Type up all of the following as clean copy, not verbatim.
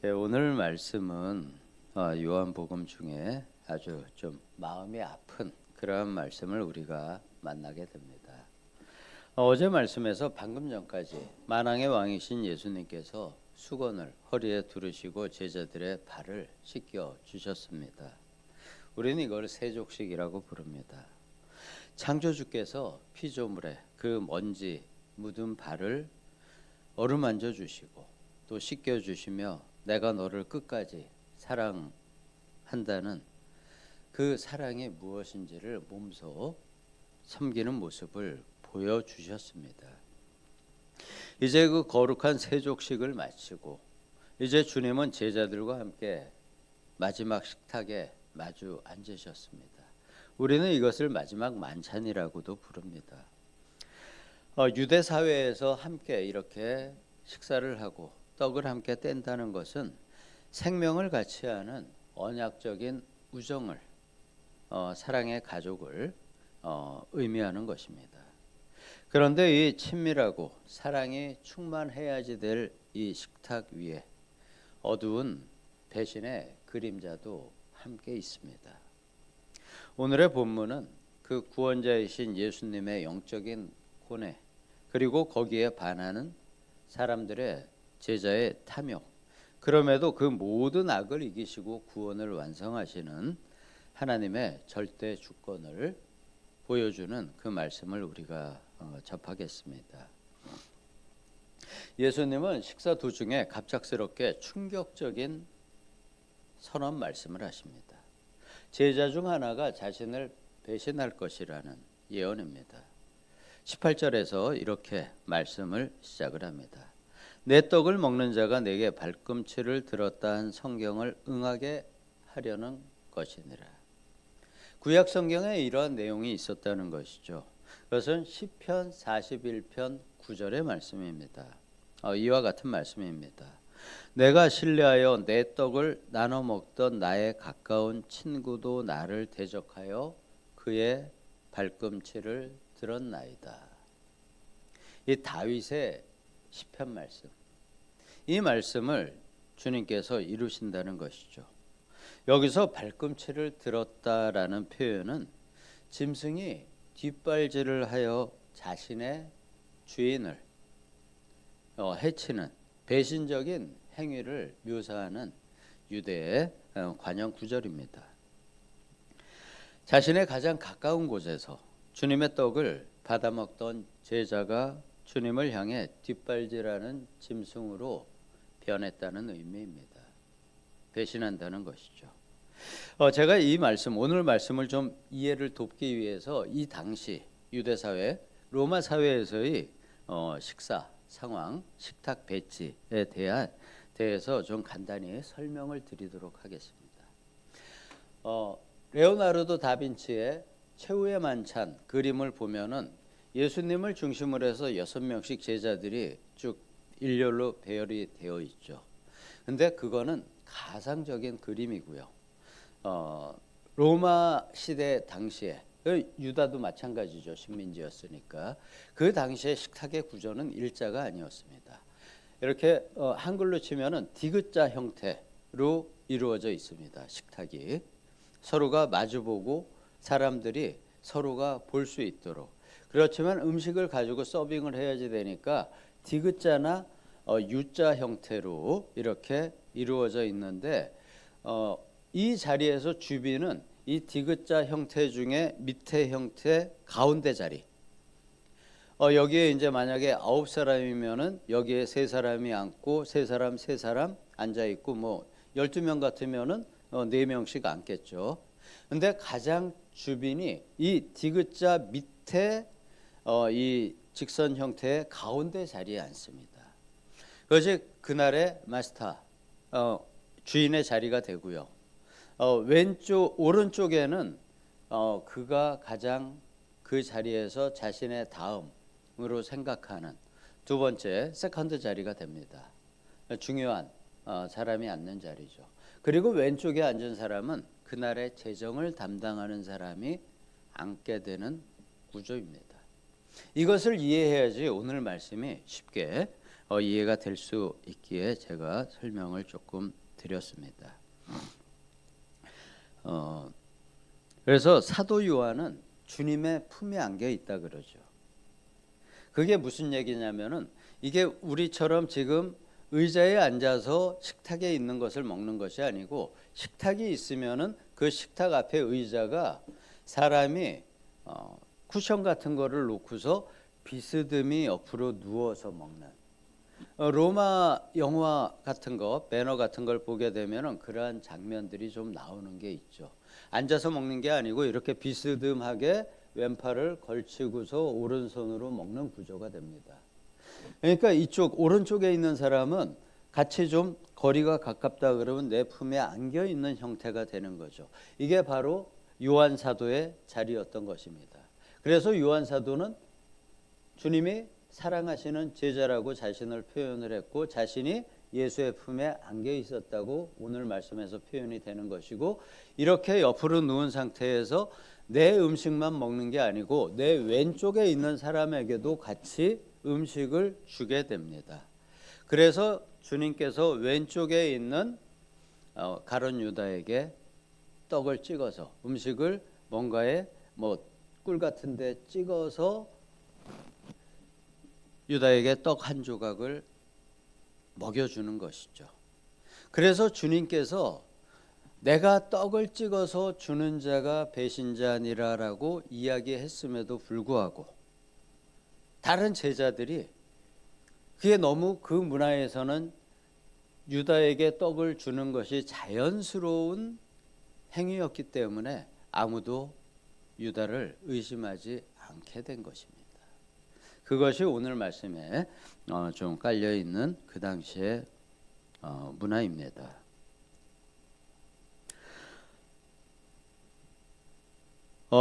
오늘 말씀은 요한복음 중에 아주 좀 마음이 아픈 그러한 말씀을 우리가 만나게 됩니다. 어제 말씀에서 방금 전까지 만왕의 왕이신 예수님께서 수건을 허리에 두르시고 제자들의 발을 씻겨 주셨습니다. 우리는 이걸 세족식이라고 부릅니다. 창조주께서 피조물에 그 먼지 묻은 발을 어루만져 주시고 또 씻겨 주시며 내가 너를 끝까지 사랑한다는 그 사랑이 무엇인지를 몸소 섬기는 모습을 보여주셨습니다. 이제 그 거룩한 세족식을 마치고 이제 주님은 제자들과 함께 마지막 식탁에 마주 앉으셨습니다. 우리는 이것을 마지막 만찬이라고도 부릅니다. 유대 사회에서 함께 이렇게 식사를 하고 떡을 함께 뗀다는 것은 생명을 같이 하는 언약적인 우정을 사랑의 가족을 의미하는 것입니다. 그런데 이 친밀하고 사랑이 충만해야지 될 이 식탁 위에 어두운 배신의 그림자도 함께 있습니다. 오늘의 본문은 그 구원자이신 예수님의 영적인 고뇌 그리고 거기에 반하는 사람들의 제자의 탐욕, 그럼에도 그 모든 악을 이기시고 구원을 완성하시는 하나님의 절대 주권을 보여주는 그 말씀을 우리가 접하겠습니다. 예수님은 식사 도중에 갑작스럽게 충격적인 선언 말씀을 하십니다. 제자 중 하나가 자신을 배신할 것이라는 예언입니다. 18절에서 이렇게 말씀을 시작을 합니다. 내 떡을 먹는 자가 내게 발꿈치를 들었다 한 성경을 응하게 하려는 것이니라. 구약 성경에 이러한 내용이 있었다는 것이죠. 그것은 시편 41편 9절의 말씀입니다. 이와 같은 말씀입니다. 내가 신뢰하여 내 떡을 나눠 먹던 나의 가까운 친구도 나를 대적하여 그의 발꿈치를 들었나이다. 이 다윗의 시편 말씀, 이 말씀을 주님께서 이루신다는 것이죠. 여기서 발꿈치를 들었다라는 표현은 짐승이 뒷발질을 하여 자신의 주인을 해치는 배신적인 행위를 묘사하는 유대의 관용 구절입니다. 자신의 가장 가까운 곳에서 주님의 떡을 받아먹던 제자가 주님을 향해 뒷발질하는 짐승으로 변했다는 의미입니다. 배신한다는 것이죠. 제가 이 말씀, 오늘 말씀을 좀 이해를 돕기 위해서 이 당시 유대 사회, 로마 사회에서의 식사 상황, 식탁 배치에 대해서 좀 간단히 설명을 드리도록 하겠습니다. 레오나르도 다빈치의 최후의 만찬 그림을 보면은 예수님을 중심으로 해서 6명씩 제자들이 쭉 일렬로 배열이 되어 있죠. 근데 그거는 가상적인 그림이고요. 로마 시대 당시에 유다도 마찬가지죠. 식민지였으니까 그 당시에 식탁의 구조는 일자가 아니었습니다. 이렇게 한글로 치면은 디귿자 형태로 이루어져 있습니다. 식탁이 서로가 마주보고 사람들이 서로가 볼 수 있도록. 그렇지만 음식을 가지고 서빙을 해야지 되니까 디귿자나 U자 형태로 이렇게 이루어져 있는데 이 자리에서 주비는 이 디귿자 형태 중에 밑에 형태 가운데 자리. 여기에 이제 만약에 9사람이면은 여기에 3사람이 앉고 3사람 앉아 있고 뭐 12명 같으면은 4명씩 앉겠죠. 근데 가장 주빈이 이 디귿자 밑에 이 직선 형태의 가운데 자리에 앉습니다. 그것이 그날의 마스터 주인의 자리가 되고요. 왼쪽 오른쪽에는 그가 가장 그 자리에서 자신의 다음으로 생각하는 두 번째 세컨드 자리가 됩니다. 중요한 사람이 앉는 자리죠. 그리고 왼쪽에 앉은 사람은 그날의 재정을 담당하는 사람이 앉게 되는 구조입니다. 이것을 이해해야지 오늘 말씀이 쉽게 이해가 될 수 있기에 제가 설명을 조금 드렸습니다. 그래서 사도 요한은 주님의 품에 안겨 있다 그러죠. 그게 무슨 얘기냐면은 이게 우리처럼 지금 의자에 앉아서 식탁에 있는 것을 먹는 것이 아니고, 식탁이 있으면은 그 식탁 앞에 의자가 사람이 쿠션 같은 거를 놓고서 비스듬히 옆으로 누워서 먹는, 로마 영화 같은 거, 배너 같은 걸 보게 되면은 그러한 장면들이 좀 나오는 게 있죠. 앉아서 먹는 게 아니고 이렇게 비스듬하게 왼팔을 걸치고서 오른손으로 먹는 구조가 됩니다. 그러니까 이쪽 오른쪽에 있는 사람은 같이 좀 거리가 가깝다 그러면 내 품에 안겨 있는 형태가 되는 거죠. 이게 바로 요한 사도의 자리였던 것입니다. 그래서 요한 사도는 주님이 사랑하시는 제자라고 자신을 표현을 했고, 자신이 예수의 품에 안겨 있었다고 오늘 말씀에서 표현이 되는 것이고, 이렇게 옆으로 누운 상태에서 내 음식만 먹는 게 아니고 내 왼쪽에 있는 사람에게도 같이 음식을 주게 됩니다. 그래서 주님께서 왼쪽에 있는 가룟 유다에게 떡을 찍어서, 음식을 뭔가에 꿀 같은 데 찍어서 유다에게 떡 한 조각을 먹여주는 것이죠. 그래서 주님께서 내가 떡을 찍어서 주는 자가 배신자니라라고 이야기했음에도 불구하고 다른 제자들이 그게 너무 그 문화에서는 유다에게 떡을 주는 것이 자연스러운 행위였기 때문에 아무도 유다를 의심하지 않게 된 것입니다. 그것이 오늘 말씀에 좀 깔려 있는 그 당시의 문화입니다.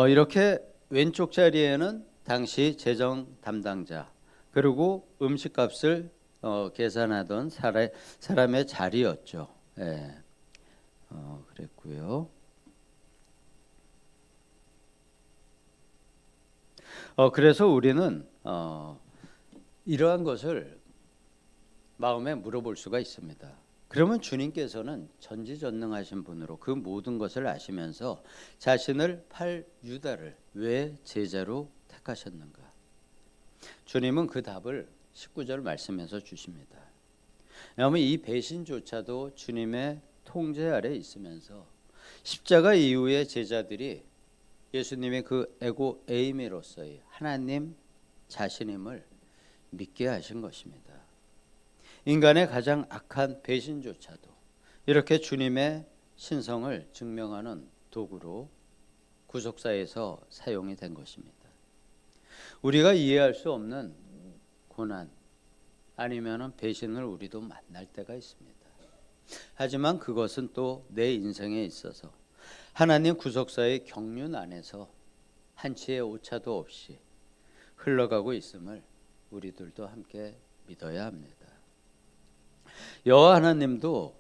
이렇게 왼쪽 자리에는 당시 재정 담당자, 그리고 음식값을 계산하던 사람의 자리였죠. 예. 그랬고요. 그래서 우리는 이러한 것을 마음에 물어볼 수가 있습니다. 그러면 주님께서는 전지전능하신 분으로 그 모든 것을 아시면서 자신을 팔 유다를 왜 제자로 택하셨는가? 주님은 그 답을 19절 말씀에서 주십니다. 왜냐하면 이 배신조차도 주님의 통제 아래 있으면서 십자가 이후에 제자들이 예수님의 그 에고 에이미로서의 하나님 자신임을 믿게 하신 것입니다. 인간의 가장 악한 배신조차도 이렇게 주님의 신성을 증명하는 도구로 구속사에서 사용이 된 것입니다. 우리가 이해할 수 없는 고난 아니면 배신을 우리도 만날 때가 있습니다. 하지만 그것은 또 내 인생에 있어서 하나님 구속사의 경륜 안에서 한치의 오차도 없이 흘러가고 있음을 우리들도 함께 믿어야 합니다. 여호와 하나님도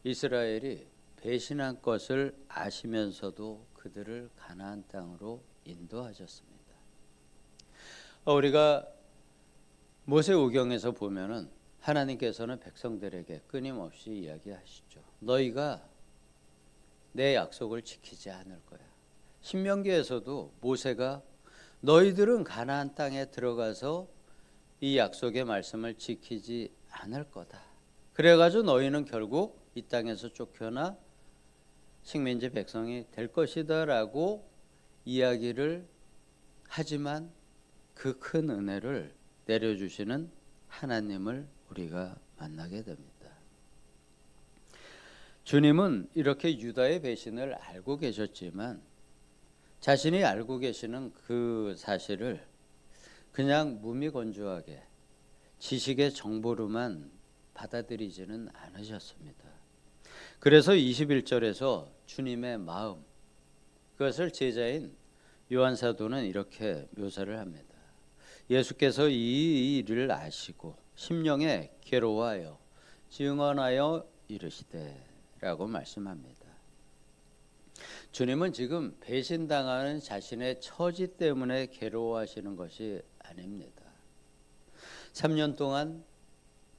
이스라엘이 배신한 것을 아시면서도 그들을 가나안 땅으로 인도하셨습니다. 우리가 모세오경에서 보면은 하나님께서는 백성들에게 끊임없이 이야기하시죠. 너희가 내 약속을 지키지 않을 거야. 신명기에서도 모세가 너희들은 가나안 땅에 들어가서 이 약속의 말씀을 지키지 않을 거다. 그래가지고 너희는 결국 이 땅에서 쫓겨나 식민지 백성이 될 것이다 라고 이야기를 하지만 그 큰 은혜를 내려주시는 하나님을 우리가 만나게 됩니다. 주님은 이렇게 유다의 배신을 알고 계셨지만 자신이 알고 계시는 그 사실을 그냥 무미건조하게 지식의 정보로만 받아들이지는 않으셨습니다. 그래서 21절에서 주님의 마음, 그것을 제자인 요한 사도는 이렇게 묘사를 합니다. 예수께서 이 일을 아시고 심령에 괴로워하여 증언하여 이르시되 라고 말씀합니다. 주님은 지금 배신당하는 자신의 처지 때문에 괴로워하시는 것이 아닙니다. 3년 동안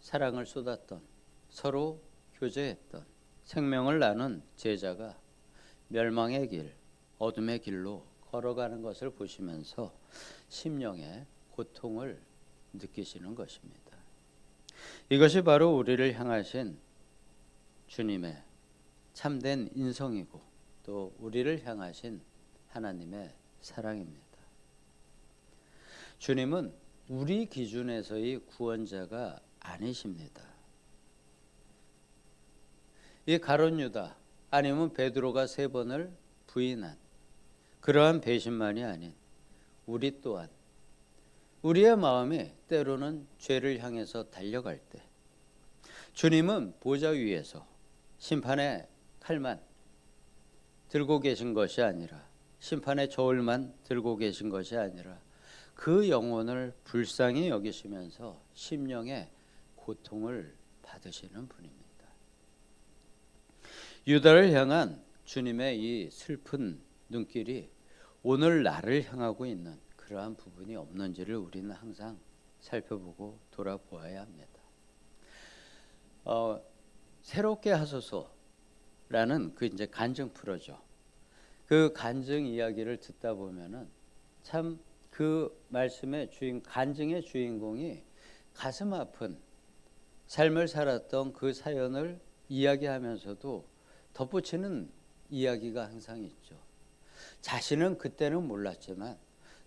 사랑을 쏟았던, 서로 교제했던, 생명을 나눈 제자가 멸망의 길, 어둠의 길로 걸어가는 것을 보시면서 심령의 고통을 느끼시는 것입니다. 이것이 바로 우리를 향하신 주님의 참된 인성이고 또 우리를 향하신 하나님의 사랑입니다. 주님은 우리 기준에서의 구원자가 아니십니다. 이 가룟 유다 아니면 베드로가 3번을 부인한 그러한 배신만이 아닌 우리 또한 우리의 마음이 때로는 죄를 향해서 달려갈 때 주님은 보좌 위에서 심판의 칼만 들고 계신 것이 아니라 심판의 저울만 들고 계신 것이 아니라 그 영혼을 불쌍히 여기시면서 심령의 고통을 받으시는 분입니다. 유다를 향한 주님의 이 슬픈 눈길이 오늘 나를 향하고 있는 그러한 부분이 없는지를 우리는 항상 살펴보고 돌아보아야 합니다. 새롭게 하소서라는 그 이제 간증 프로죠. 그 간증 이야기를 듣다 보면은 참 그 말씀의 간증의 주인공이 가슴 아픈 삶을 살았던 그 사연을 이야기하면서도 덧붙이는 이야기가 항상 있죠. 자신은 그때는 몰랐지만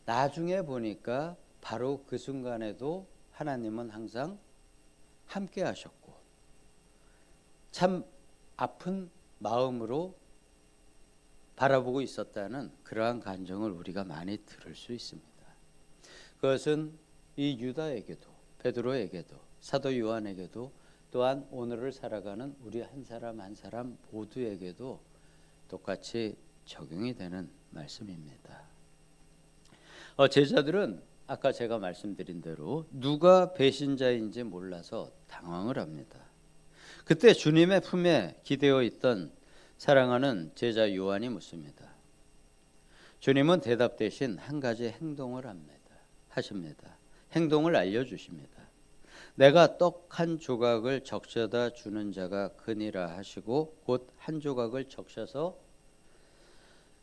나중에 보니까 바로 그 순간에도 하나님은 항상 함께 하셨고 참 아픈 마음으로 바라보고 있었다는 그러한 간증을 우리가 많이 들을 수 있습니다. 그것은 이 유다에게도 베드로에게도 사도 요한에게도 또한 오늘을 살아가는 우리 한 사람 한 사람 모두에게도 똑같이 적용이 되는 말씀입니다. 제자들은 아까 제가 말씀드린 대로 누가 배신자인지 몰라서 당황을 합니다. 그때 주님의 품에 기대어 있던 사랑하는 제자 요한이 묻습니다. 주님은 대답 대신 한 가지 행동을 하십니다. 행동을 알려주십니다. 내가 떡 한 조각을 적셔다 주는 자가 그니라 하시고 곧 한 조각을 적셔서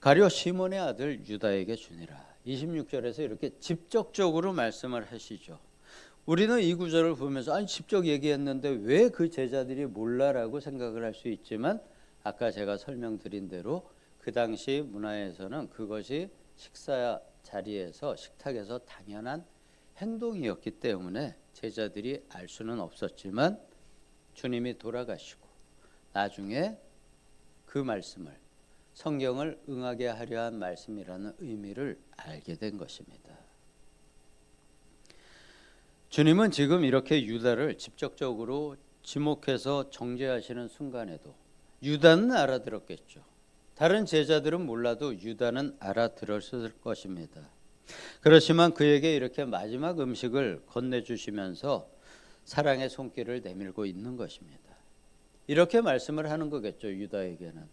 가룟 시몬의 아들 유다에게 주니라. 26절에서 이렇게 직접적으로 말씀을 하시죠. 우리는 이 구절을 보면서 아니 직접 얘기했는데 왜 그 제자들이 몰라라고 생각을 할 수 있지만 아까 제가 설명드린 대로 그 당시 문화에서는 그것이 식사 자리에서 식탁에서 당연한 행동이었기 때문에 제자들이 알 수는 없었지만 주님이 돌아가시고 나중에 그 말씀을 성경을 응하게 하려 한 말씀이라는 의미를 알게 된 것입니다. 주님은 지금 이렇게 유다를 직접적으로 지목해서 정죄하시는 순간에도 유다는 알아들었겠죠. 다른 제자들은 몰라도 유다는 알아들었을 것입니다. 그렇지만 그에게 이렇게 마지막 음식을 건네주시면서 사랑의 손길을 내밀고 있는 것입니다. 이렇게 말씀을 하는 거겠죠. 유다에게는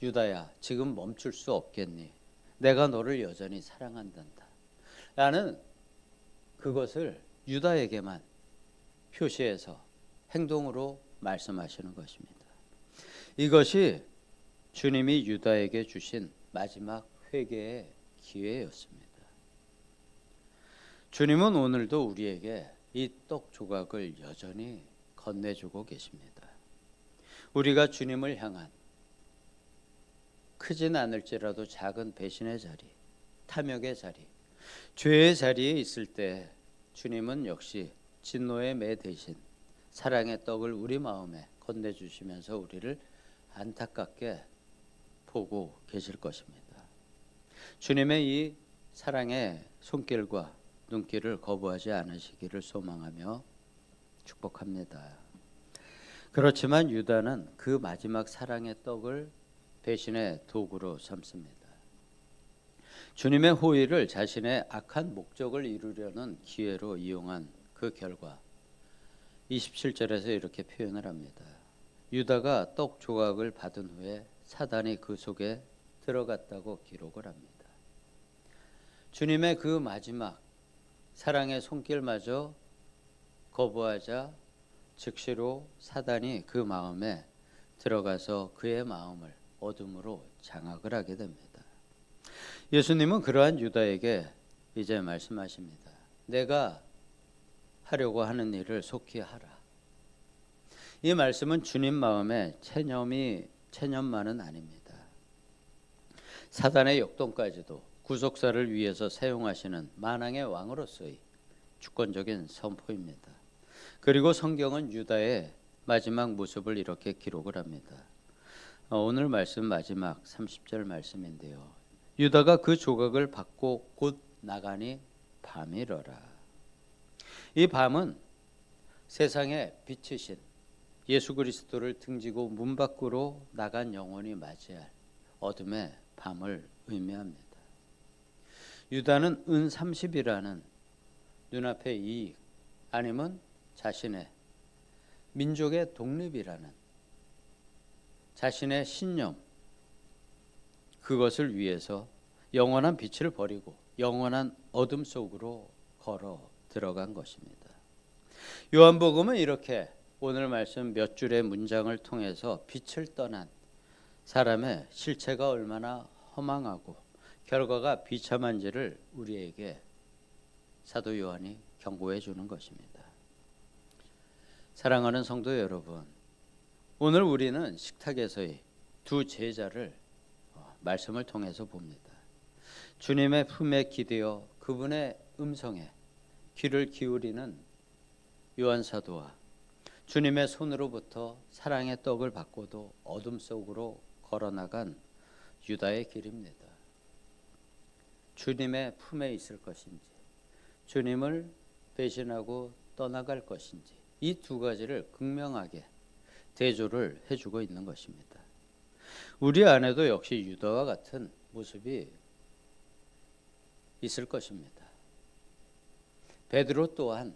유다야 지금 멈출 수 없겠니? 내가 너를 여전히 사랑한단다 라는 그것을 유다에게만 표시해서 행동으로 말씀하시는 것입니다. 이것이 주님이 유다에게 주신 마지막 회개의 기회였습니다. 주님은 오늘도 우리에게 이 떡 조각을 여전히 건네주고 계십니다. 우리가 주님을 향한 크진 않을지라도 작은 배신의 자리, 탐욕의 자리, 죄의 자리에 있을 때 주님은 역시 진노의 매 대신 사랑의 떡을 우리 마음에 건네주시면서 우리를 안타깝게 보고 계실 것입니다. 주님의 이 사랑의 손길과 눈길을 거부하지 않으시기를 소망하며 축복합니다. 그렇지만 유다는 그 마지막 사랑의 떡을 배신의 도구로 삼습니다. 주님의 호의를 자신의 악한 목적을 이루려는 기회로 이용한 그 결과 27절에서 이렇게 표현을 합니다. 유다가 떡 조각을 받은 후에 사단이 그 속에 들어갔다고 기록을 합니다. 주님의 그 마지막 사랑의 손길마저 거부하자 즉시로 사단이 그 마음에 들어가서 그의 마음을 어둠으로 장악을 하게 됩니다. 예수님은 그러한 유다에게 이제 말씀하십니다. 내가 하려고 하는 일을 속히 하라. 이 말씀은 주님 마음에 체념만은 아닙니다. 사단의 역동까지도 구속사를 위해서 사용하시는 만왕의 왕으로서의 주권적인 선포입니다. 그리고 성경은 유다의 마지막 모습을 이렇게 기록을 합니다. 오늘 말씀 마지막 30절 말씀인데요. 유다가 그 조각을 받고 곧 나가니 밤이러라. 이 밤은 세상의 빛이신 예수 그리스도를 등지고 문 밖으로 나간 영혼이 맞이할 어둠의 밤을 의미합니다. 유다는 은 30이라는 눈앞의 이익 아니면 자신의 민족의 독립이라는 자신의 신념 그것을 위해서 영원한 빛을 버리고 영원한 어둠 속으로 걸어 들어간 것입니다. 요한복음은 이렇게 오늘 말씀 몇 줄의 문장을 통해서 빛을 떠난 사람의 실체가 얼마나 허망하고 결과가 비참한지를 우리에게 사도 요한이 경고해 주는 것입니다. 사랑하는 성도 여러분, 오늘 우리는 식탁에서의 두 제자를 말씀을 통해서 봅니다. 주님의 품에 기대어 그분의 음성에 귀를 기울이는 요한 사도와 주님의 손으로부터 사랑의 떡을 받고도 어둠 속으로 걸어나간 유다의 길입니다. 주님의 품에 있을 것인지 주님을 배신하고 떠나갈 것인지 이 두 가지를 극명하게 대조를 해주고 있는 것입니다. 우리 안에도 역시 유다와 같은 모습이 있을 것입니다. 베드로 또한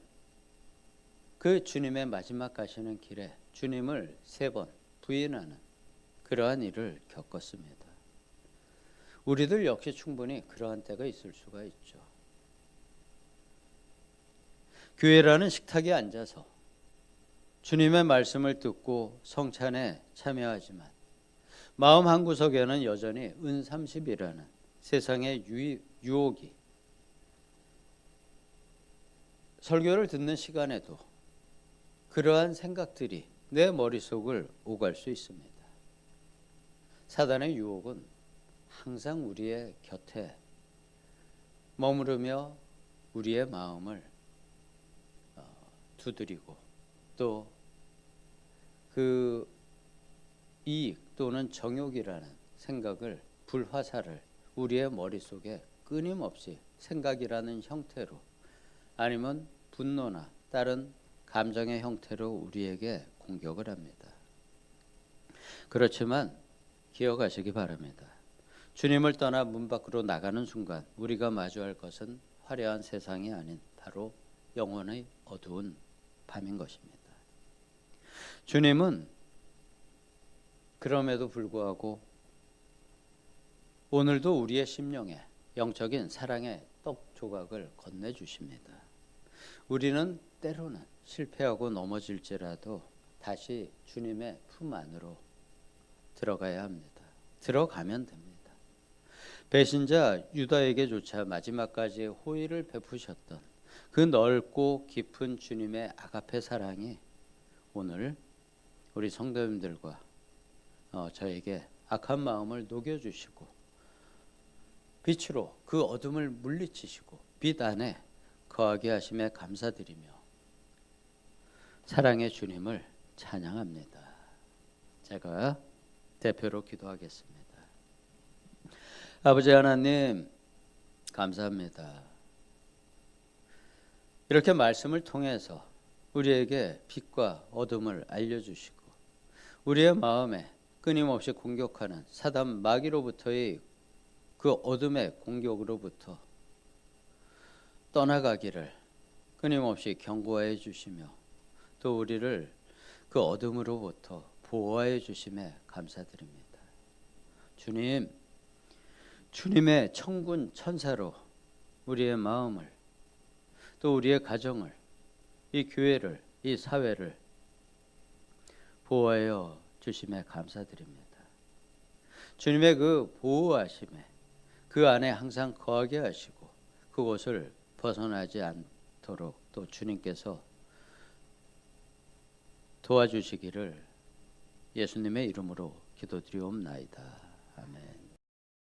그 주님의 마지막 가시는 길에 주님을 3번 부인하는 그러한 일을 겪었습니다. 우리들 역시 충분히 그러한 때가 있을 수가 있죠. 교회라는 식탁에 앉아서 주님의 말씀을 듣고 성찬에 참여하지만 마음 한구석에는 여전히 은 30이라는 세상의 유혹이 설교를 듣는 시간에도 그러한 생각들이 내 머릿속을 오갈 수 있습니다. 사단의 유혹은 항상 우리의 곁에 머무르며 우리의 마음을 두드리고 또 그 이익 또는 정욕이라는 생각을 불화살을 우리의 머릿속에 끊임없이 생각이라는 형태로 아니면 분노나 다른 감정의 형태로 우리에게 공격을 합니다. 그렇지만 기억하시기 바랍니다. 주님을 떠나 문 밖으로 나가는 순간 우리가 마주할 것은 화려한 세상이 아닌 바로 영혼의 어두운 밤인 것입니다. 주님은 그럼에도 불구하고 오늘도 우리의 심령에 영적인 사랑의 떡 조각을 건네주십니다. 우리는 때로는 실패하고 넘어질지라도 다시 주님의 품 안으로 들어가야 합니다. 들어가면 됩니다. 배신자 유다에게조차 마지막까지 호의를 베푸셨던 그 넓고 깊은 주님의 아가페 사랑이 오늘 우리 성도님들과 저에게 악한 마음을 녹여주시고 빛으로 그 어둠을 물리치시고 빛 안에 거하게 하심에 감사드리며 사랑의 주님을 찬양합니다. 제가 대표로 기도하겠습니다. 아버지 하나님 감사합니다. 이렇게 말씀을 통해서 우리에게 빛과 어둠을 알려주시고 우리의 마음에 끊임없이 공격하는 사단 마귀로부터의 그 어둠의 공격으로부터 떠나가기를 끊임없이 경고해 주시며 또 우리를 그 어둠으로부터 보호해 주심에 감사드립니다. 주님, 주님의 천군 천사로 우리의 마음을 또 우리의 가정을 이 교회를 이 사회를 보호하여 주심에 감사드립니다. 주님의 그 보호하심에 그 안에 항상 거하게 하시고 그곳을 벗어나지 않도록 또 주님께서 도와주시기를 예수님의 이름으로 기도드리옵나이다. 아멘.